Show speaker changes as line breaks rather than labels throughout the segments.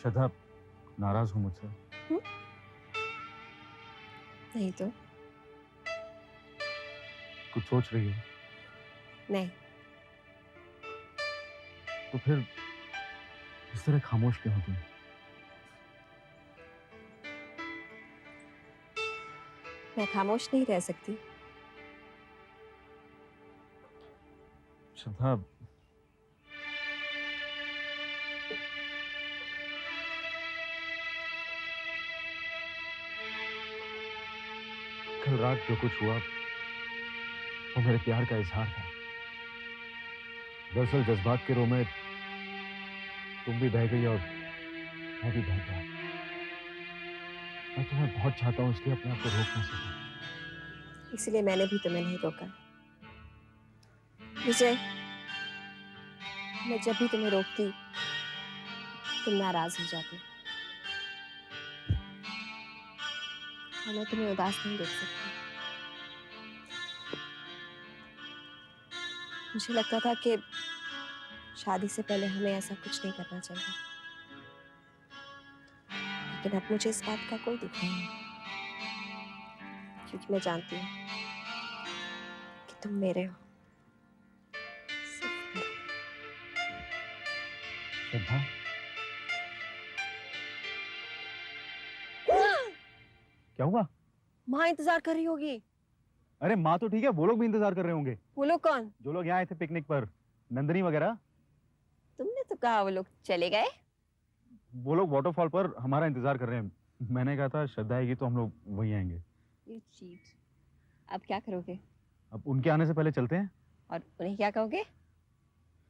श्रद्धा, नाराज हो मुझसे?
नहीं तो।
कुछ सोच रही हो?
नहीं।
तो फिर इस तरह खामोश क्यों हो तुम?
मैं खामोश नहीं रह सकती।
श्रद्धा, कल रात जो कुछ हुआ वो मेरे प्यार का इजहार था। दरअसल जज्बात के रो में तुम भी बह गई और मैं भी बह गया। मैं तुम्हें बहुत चाहता हूं, इसलिए अपने आप को रोक नहीं सका।
इसलिए मैंने भी तुम्हें नहीं रोका। विजय, मैं जब भी तुम्हें रोकती तुम नाराज हो जाते और मैं तुम्हें उदास नहीं देख सकती। मुझे लगता था कि शादी से पहले हमें ऐसा कुछ नहीं करना चाहिए, लेकिन अब मुझे इस बात का कोई दुख नहीं है, क्योंकि मैं जानती हूँ कि तुम मेरे हो, सिर्फ मेरे।
श्रद्धा, क्या हुआ?
माँ इंतजार कर रही होगी।
अरे माँ तो ठीक है, वो लोग भी इंतजार कर रहे होंगे।
वो लोग कौन?
जो लोग यहाँ आए थे पिकनिक पर, नंदनी वगैरह।
तुमने तो कहा वो लोग चले गए।
वो लोग वाटरफॉल पर हमारा इंतजार कर रहे हैं। मैंने कहा था श्रद्धा आएगी तो हम लोग वहीं आएंगे।
You cheat। अब क्या करोगे?
अब उनके आने से पहले चलते हैं।
और उन्हें क्या कहोगे?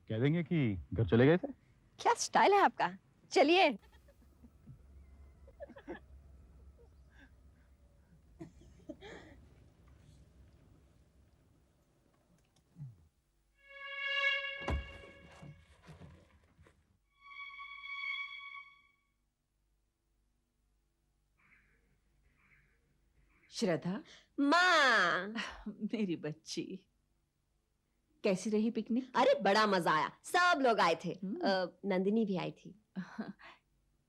कह देंगे कि घर चले गए थे।
क्या स्टाइल है आपका। चलिए।
श्रद्धा,
माँ,
मेरी बच्ची, कैसी रही पिकनिक?
अरे बड़ा मजा आया, सब लोग आए थे।
हम्म।
नंदिनी भी आई थी।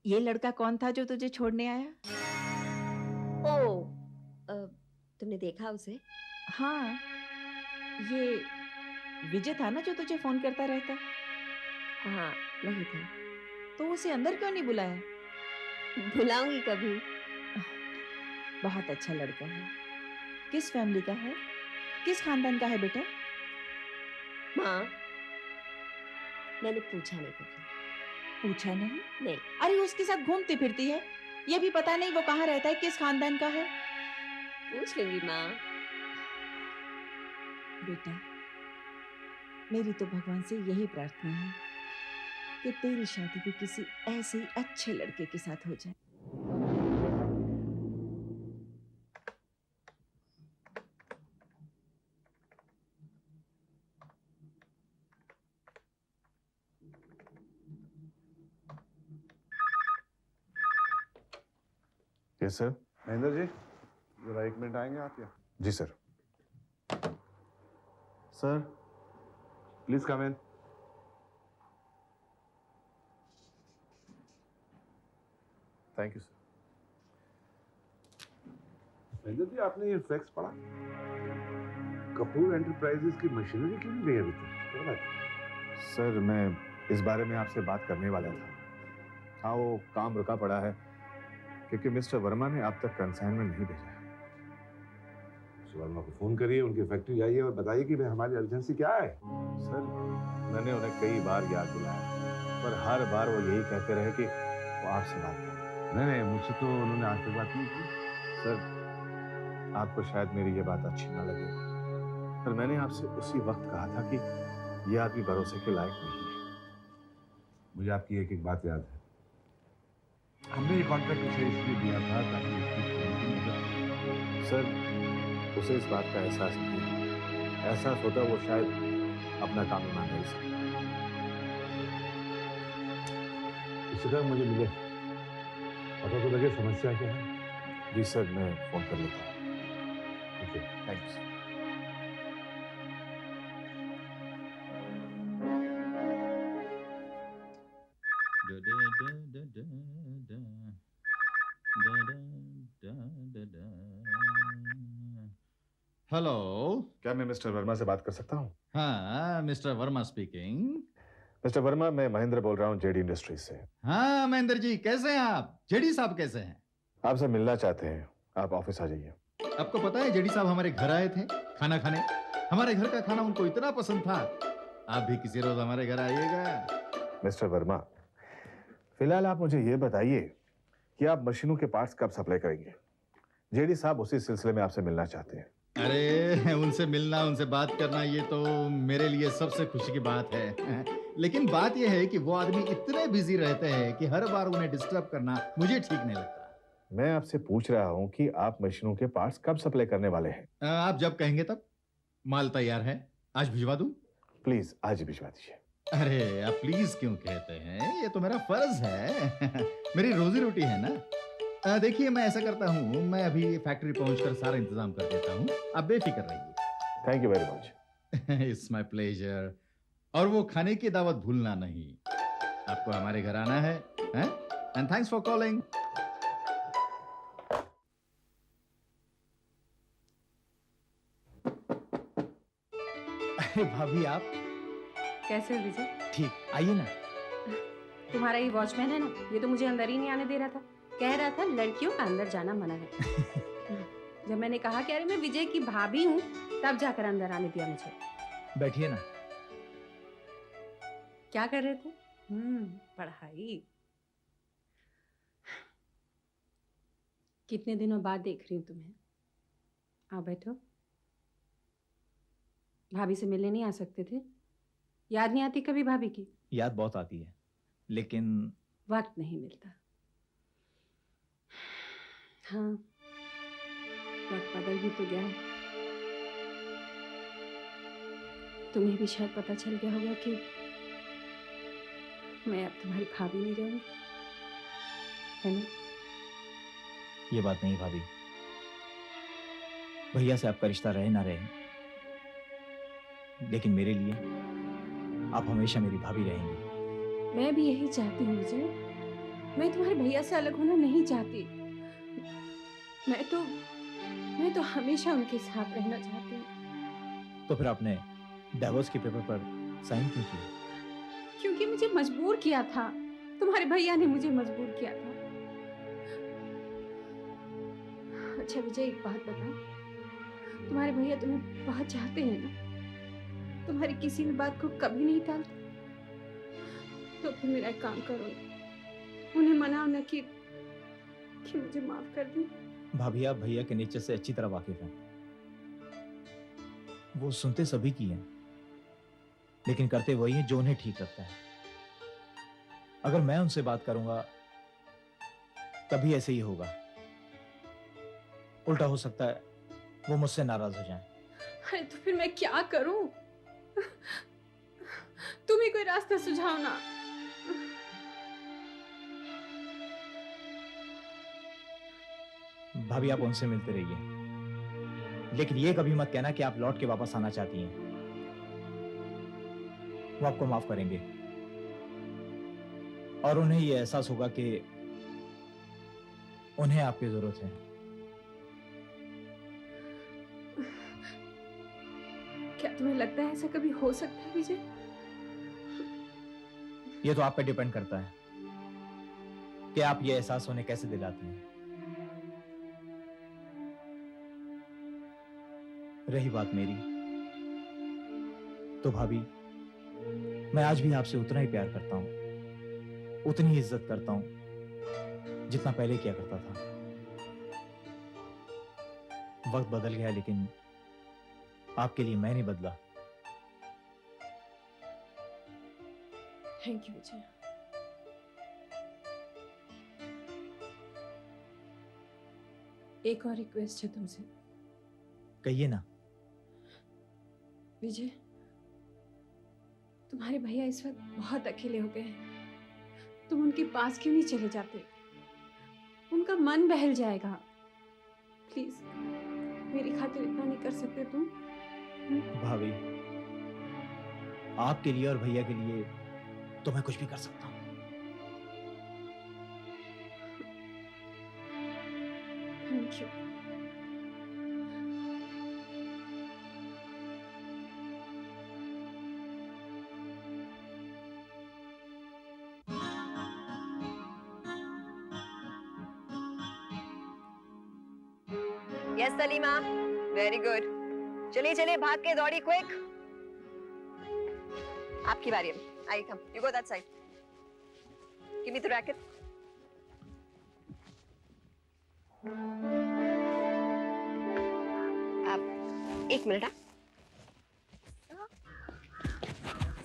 ये लड़का कौन था जो तुझे छोड़ने आया?
ओ, तुमने देखा उसे?
हाँ, ये विजय था ना जो तुझे फोन करता रहता?
हाँ, वही था।
तो उसे अंदर क्यों नहीं बुलाया?
बुलाऊंगी कभी।
बहुत अच्छा लड़का है। किस फैमिली का है? किस खानदान का है बेटा?
माँ, मैंने पूछा नहीं कभी।
पूछा नहीं?
नहीं।
अरे उसके साथ घूमती फिरती है, ये भी पता नहीं वो कहाँ रहता है, किस खानदान का है।
पूछ लूंगी माँ।
बेटा, मेरी तो भगवान से यही प्रार्थना है कि तेरी शादी भी किसी ऐसे ही अच्छे लड़के के साथ हो जाए।
Yes sir.
महेंद्र जी, जरा 1 मिनट आएंगे आप यहाँ?
जी sir.
Sir, please come in.
Thank you sir.
Mahendra ji, आपने ये फैक्स पढ़ा? कपूर एंटरप्राइजेस की मशीनरी क्यों नहीं गई अभी तक? क्या बात है?
सर, मैं इस बारे में आपसे बात करने वाला था। हाँ, वो काम रुका पड़ा है क्योंकि मिस्टर वर्मा ने अब तक कंसाइनमेंट नहीं भेजा है।
मिस्टर वर्मा को फोन करिए, उनकी फैक्ट्री आइए और बताइए कि भाई हमारी अर्जेंसी क्या है।
सर, मैंने उन्हें कई बार याद दिलाया, पर हर बार वो यही कहते रहे कि वो आपसे बात करें।
नहीं नहीं, मुझसे तो उन्होंने आज तक बात नहीं की।
सर, आपको शायद मेरी ये बात अच्छी ना लगे, पर मैंने आपसे उसी वक्त कहा था कि ये आदमी भरोसे के लायक नहीं है।
मुझे आपकी एक एक बात याद है। हमने ये कॉन्ट्रैक्ट उसे इसलिए दिया था ताकि उसकी फैमिली की मदद।
सर, उसे इस बात का एहसास नहीं है। एहसास होता वो शायद अपना काम ईमानदारी से करता।
इससे तक मुझे मिले, पता तो लगे समस्या क्या है।
जी सर, मैं फोन कर लेता हूँ।
Okay,
thank you sir.
Hello.
क्या मैं मिस्टर वर्मा से बात कर सकता हूँ?
हाँ, mister Verma speaking.
Mister Verma, मैं महेंद्र बोल रहा हूँ जेडी इंडस्ट्रीज से।
हाँ महेंद्र जी, कैसे हैं आप? जेडी साहब कैसे हैं?
आपसे मिलना चाहते हैं, आप ऑफिस आ जाइए।
आपको पता है जेडी साहब हमारे घर आए थे खाना खाने। हमारे घर का खाना उनको इतना पसंद था। आप भी किसी रोज हमारे घर आइएगा।
मिस्टर वर्मा, फिलहाल आप मुझे ये बताइए कि आप मशीनों के पार्ट्स कब सप्लाई करेंगे? जेडी साहब उसी सिलसिले में आपसे मिलना चाहते हैं।
अरे उनसे मिलना, उनसे बात करना, ये तो मेरे लिए सबसे खुशी की बात है। लेकिन बात यह है कि वो आदमी इतने बिजी रहते हैं कि हर बार उन्हें डिस्टर्ब करना मुझे ठीक नहीं लगता।
मैं आपसे पूछ रहा हूँ कि आप मशीनों के पार्ट्स कब सप्लाई करने वाले हैं?
आप जब कहेंगे तब। माल तैयार है, आज भिजवा दूं?
प्लीज आज ही भिजवा दीजिए।
अरे आप प्लीज क्यों कहते हैं? ये तो मेरा फर्ज है। मेरी रोजी रोटी है ना। देखिए मैं ऐसा करता हूँ, मैं अभी फैक्ट्री पहुंचकर सारा इंतजाम कर देता हूँ। आप बेफिक्र रहिए।
Thank you very much.
It's my pleasure. और वो खाने की दावत भूलना नहीं। आपको हमारे घर आना है, एंड थैंक्स फॉर कॉलिंग।
अरे भाभी आप
कैसे हो विजय?
ठीक, आइए ना।
तुम्हारा ये वॉचमैन है ना, ये तो मुझे अंदर ही नहीं आने दे रहा था। कह रहा था लड़कियों का अंदर जाना मना है। जब मैंने कहा कि अरे मैं विजय की भाभी हूँ, तब जाकर अंदर आने दिया मुझे।
बैठिए ना।
क्या कर रहे थे? पढ़ाई। कितने दिनों बाद देख रही हूँ तुम्हें। आओ बैठो। भाभी से मिलने नहीं आ सकते थे? याद नहीं आती कभी भाभी की?
याद बहुत आती है, लेकिन
वक्त नहीं मिलता। हाँ, वक्त बदल भी तो गया है। तुम्हें भी शायद पता चल गया होगा कि मैं अब तुम्हारी भाभी नहीं रहूंगी, है ना?
ये बात नहीं भाभी। भैया से आपका रिश्ता रहे ना रहे, लेकिन मेरे लिए आप हमेशा मेरी भाभी रहेंगी।
मैं भी यही चाहती हूँ विजय। मैं तुम्हारे भैया से अलग होना नहीं चाहती। मैं तो हमेशा उनके साथ रहना चाहती हूँ।
तो फिर आपने डिवोर्स के पेपर पर साइन क्यों किया?
क्योंकि मुझे मजबूर किया था। तुम्हारे भैया ने मुझे मजबूर किया था। अच्छा विजय, एक बात बताओ, तुम्हारे भैया तुम्हें बहुत चाहते हैं ना? तुम्हारी किसी भी बात को कभी नहीं टालते? तो फिर मेरा एक काम करो, उन्हें मनाओ ना कि मुझे माफ कर दें।
भाभी आप भैया के नेचर से अच्छी तरह वाकिफ हैं। वो सुनते सभी की हैं, लेकिन करते वही हैं जो उन्हें ठीक लगता है। अगर मैं उनसे बात करूंगा तभी ऐसे ही होगा। उल्टा हो सकता है वो मुझसे नाराज हो जाएं।
अरे तो फिर मैं क्या करूं? तुम ही कोई रास्ता सुझाओ ना।
भाभी आप उनसे मिलते रहिए, लेकिन ये कभी मत कहना कि आप लौट के वापस आना चाहती हैं। वो आपको माफ करेंगे और उन्हें ये एहसास होगा कि उन्हें आपकी जरूरत है।
क्या तुम्हें लगता है ऐसा कभी हो सकता है विजय?
ये तो आप पे डिपेंड करता है कि आप ये एहसास उन्हें कैसे दिलाती हैं। रही बात मेरी, तो भाभी मैं आज भी आपसे उतना ही प्यार करता हूं, उतनी ही इज्जत करता हूं जितना पहले किया करता था। वक्त बदल गया, लेकिन आपके लिए मैं नहीं बदला।
थैंक यू विजय। एक और रिक्वेस्ट है तुमसे।
कहिए ना।
विजय, तुम्हारे भैया इस वक्त बहुत अकेले हो गए हैं। तुम उनके पास क्यों नहीं चले जाते? उनका मन बहल जाएगा। प्लीज मेरी खातिर इतना नहीं कर सकते तुम?
भाभी आपके लिए और भैया के लिए तो मैं कुछ भी कर सकता हूं।
Thank you.
Yes Salima, very good. चलिए चलिए भाग के दौड़ी, क्विक। आपकी बारी है। I come, you go that side. Give me the racket. आप एक मिनट।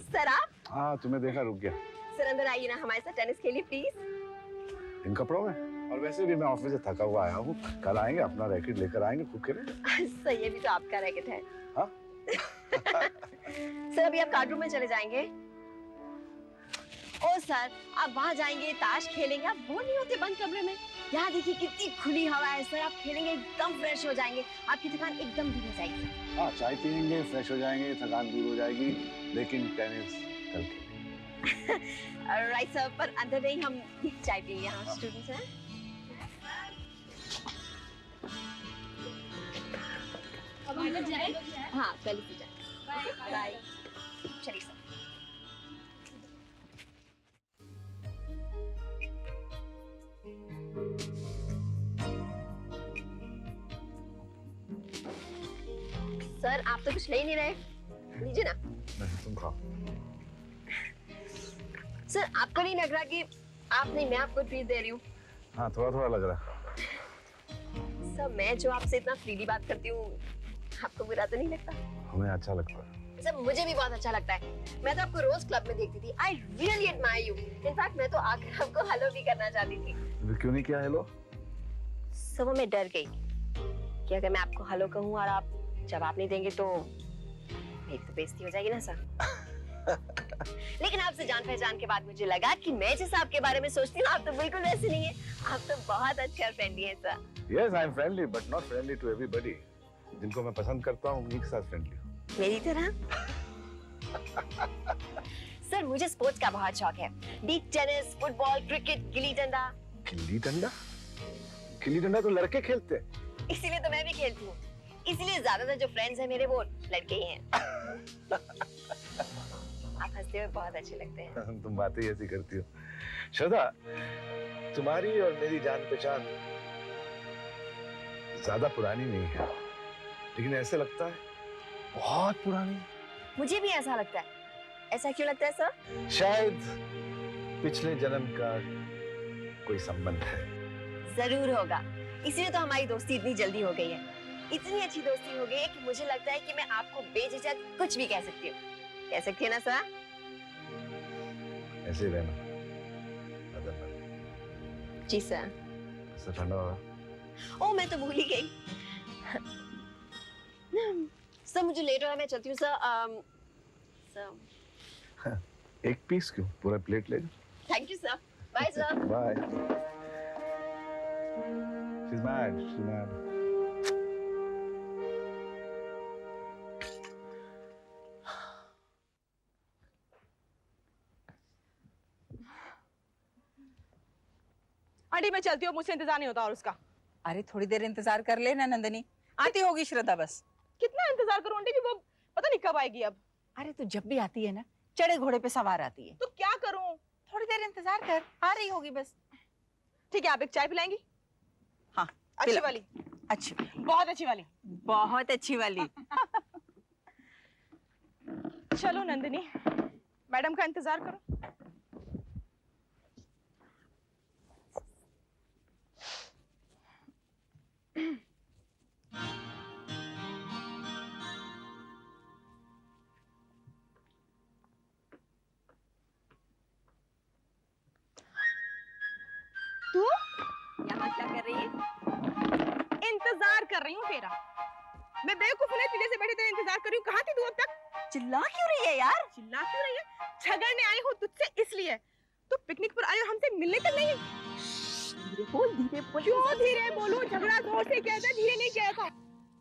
सर आप?
हाँ, तुम्हें देखा रुक गया।
सर अंदर आइए ना, हमारे साथ टेनिस खेलिए प्लीज।
इन कपड़ों में? और वैसे भी मैं ऑफिस से थका हुआ आया हूँ, कल आएंगे, अपना रैकेट लेकर आएंगे, खूब खेलेंगे।
सर ये भी तो आपका रैकेट है।
हाँ?
सर अभी आप कार्ड रूम में चले जाएंगे। ओ सर, आप वहाँ जाएंगे, ताश खेलेंगे, आप बोर नहीं होते बंद कमरे में? यहाँ देखिए कितनी खुली हवा है सर, आप खेलेंगे एकदम फ्रेश हो जाएंगे, आपकी थकान एकदम दूर हो जाएगी।
हाँ, चाय पियेंगे, फ्रेश हो जाएंगे, थकान दूर हो जाएगी, लेकिन टेनिस कल खेलेंगे।
राइट सर, पर अंदर नहीं, हम चाय पियेंगे, यहाँ स्टूडेंट्स हैं।
अब अंदर जाए?
हाँ पहले से जाए। बाय। चलिए सर। सर आप तो कुछ ले ही नहीं रहे, लीजिए ना।
नहीं, तुम खाओ।
सर आपको नहीं लग रहा कि आप नहीं, मैं आपको ट्रीट दे रही हूँ?
हाँ, थोड़ा थोड़ा लग रहा है।
सर मैं जो आपसे इतना फ्रीली बात करती हूँ, आपको बुरा तो नहीं लगता?
हमें अच्छा लगता है।
सर मुझे भी बहुत अच्छा लगता है, मैं तो आपको रोज क्लब में देखती थी। I really admire you. In fact मैं तो आकर आपको हेलो भी करना चाहती थी।
तो क्यों नहीं किया हेलो?
सर वो मैं डर गई कि अगर मैं आपको हेलो कहूँ और आप जवाब नहीं देंगे तो मेरी तो बेइज्जती हो जाएगी ना सर। लेकिन आपसे जान पहचान के बाद मुझे लगा कि मैं जैसा आपके बारे में सोचती हूँ, आप तो बिल्कुल वैसे नहीं है। आप तो बहुत अच्छा फ्रेंडली है sir.
Yes, I am friendly, but not friendly to everybody. जिनको मैं पसंद करता हूँ उन्हीं के साथ फ्रेंडली हूँ।
मेरी तरह? सर मुझे स्पोर्ट्स का बहुत शौक है, बीच tennis, football, cricket, gilli danda.
Gilli danda? Gilli danda तो लड़के खेलते हैं।
इसीलिए तो मैं भी खेलती हूँ, इसीलिए ज्यादातर जो फ्रेंड्स हैं मेरे वो लड़के ही हैं। आप हंसते हुए बहुत अच्छे लगते हैं।
तुम बातें ऐसी करती हो। श्रद्धा, तुम्हारी और मेरी जान पहचान ज्यादा पुरानी नहीं है, लेकिन ऐसे लगता है बहुत पुरानी।
मुझे भी ऐसा लगता है। ऐसा क्यों लगता है सर?
शायद पिछले जन्म का कोई संबंध है।
जरूर होगा, इसीलिए तो हमारी दोस्ती इतनी जल्दी हो गई है। इतनी अच्छी दोस्ती हो गई है कि मुझे लगता है कि मैं आपको बेझिझक कुछ भी कह सकती हूँ। कह सकती है ना सर?
ऐसे ही रहना। बदलना।
जी सर।
ऐसा ठंडा होगा।
ओ मैं तो भूल ही गई। सर मुझे लेट हो रहा है, मैं चलती हूँ सर। सर
एक पीस क्यों, पूरा प्लेट ले।
Thank you sir. Bye sir.
Bye. She's mad. She's mad.
Aunty मैं चलती हूँ, मुझसे इंतजार नहीं होता और उसका।
अरे थोड़ी देर इंतजार कर लेना नंदनी, आती होगी श्रद्धा बस।
कितना इंतजार करूं आंटी जी, वो पता नहीं कब आएगी अब।
अरे तो जब भी आती है ना, चढ़े घोड़े पे सवार आती है।
तो क्या करूं?
थोड़ी देर इंतजार कर, आ रही होगी बस।
ठीक है, आप एक चाय पिलाएंगी?
हाँ
अच्छी
पिला।
वाली?
अच्छी,
बहुत अच्छी वाली।
बहुत अच्छी वाली।
चलो नंदिनी, मैडम का इंतजार करो। तू
यहाँ क्या कर रही है?
इंतजार कर रही हूँ तेरा। मैं बेवकूफ होने तुझे से बैठे तेरा इंतजार कर रही हूँ। कहाँ थी तू अब तक?
चिल्ला क्यों रही है यार?
चिल्ला क्यों रही है? झगड़ने आई हूँ तुझसे इसलिए। तू पिकनिक पर आई हो, हमसे मिलने तक नहीं?
धीरे बोल, धीरे बोल।
क्यों धीरे बोलूं? झगड़ा जोर से किया था, धीरे नहीं किया था।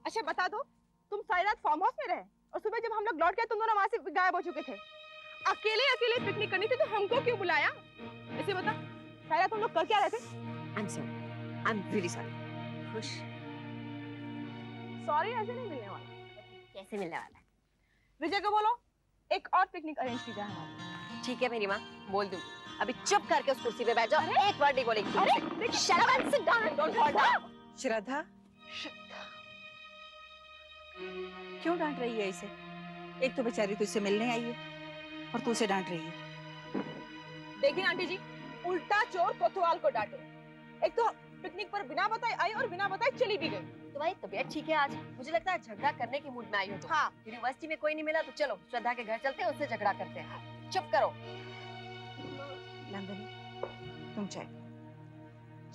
अच्छा बता दो, तुम सारी रात फार्म हाउस में रहे और सुबह जब हम लोग लौट गए तुम दोनों वहां से गायब हो चुके थे। अकेले अकेले पिकनिक करनी थी तो हमको क्यों बुलाया? ऐसे बता, सारी रात हम लोग कर क्या रहे थे?
I'm sorry. I'm really sorry. खुश?
सॉरी ऐसे नहीं मिलने वाला।
कैसे मिलने वाला है?
विजय को बोलो एक और पिकनिक अरेंज की जाए हमारी।
ठीक है मेरी माँ, बोल दूँ। अभी चुप करके उस कुर्सी पे बैठ जाओ, एक वर्ड नहीं बोलेगी।
अरे
Shut up and sit down and don't fall down.
श्रद्धा, क्यों डांट रही है इसे? एक तो बेचारी तुझसे मिलने आई है और तू उसे डांट रही है।
देखिए आंटी जी, उल्टा चोर कोतवाल को डांटे। एक तो पिकनिक पर बिना बताए आई और बिना बताए चली भी गई।
तुम्हारी तबीयत ठीक है आज? मुझे लगता है झगड़ा करने की मूड में आई हो तुम।
हाँ,
यूनिवर्सिटी में कोई नहीं मिला तो चलो श्रद्धा के घर चलते हैं, उससे झगड़ा करते हैं। चुप करो।
नंदनी, तुम चाय।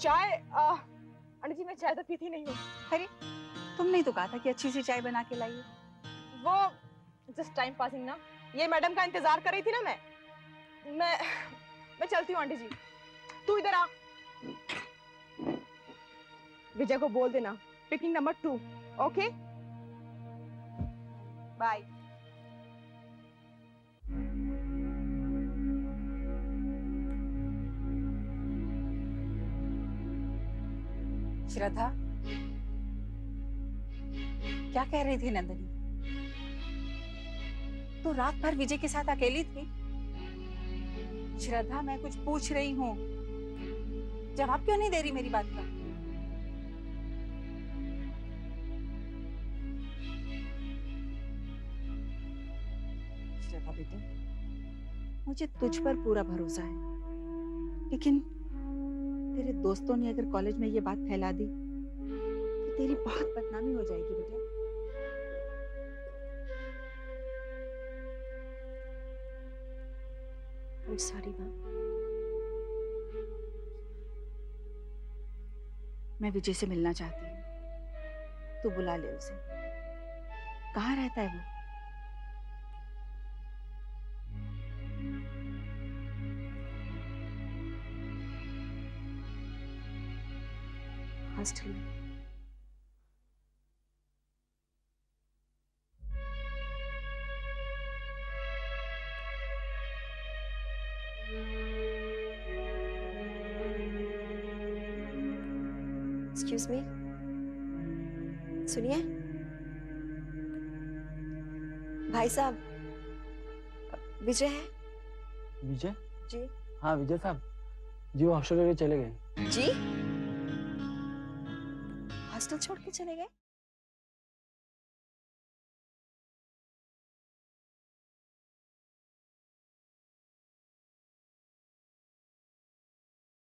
चाय आंटी जी मैं चाय तो पीती नहीं हूँ।
अरे तुमने ही तो कहा था कि अच्छी सी चाय बना के लाइए।
वो जस्ट टाइम पासिंग ना। ये मैडम का इंतजार कर रही थी ना मैं चलती हूँ आंटी जी। तू इधर आ। विजय को बोल देना पिकनिक नंबर 2, ओके? बाय।
श्रद्धा, क्या कह रही थी नंदनी? तो रात भर विजय के साथ अकेली थी। श्रद्धा, मैं कुछ पूछ रही हूँ, जवाब क्यों नहीं दे रही मेरी बात का? श्रद्धा बेटे, मुझे तुझ पर पूरा भरोसा है, लेकिन तेरे दोस्तों ने अगर कॉलेज में ये बात फैला दी तो तेरी बहुत बदनामी हो जाएगी बेटा।
I'm sorry, माँ।
मैं विजय से मिलना चाहती हूँ, तू बुला ले उसे। कहाँ रहता है वो?
हॉस्टल में। एक्सक्यूज मी, सुनिए भाई साहब, विजय है?
विजय?
जी।
हाँ विजय साहब जी, वो हॉस्टल के चले गए।
जी? हॉस्टल छोड़ के चले गए?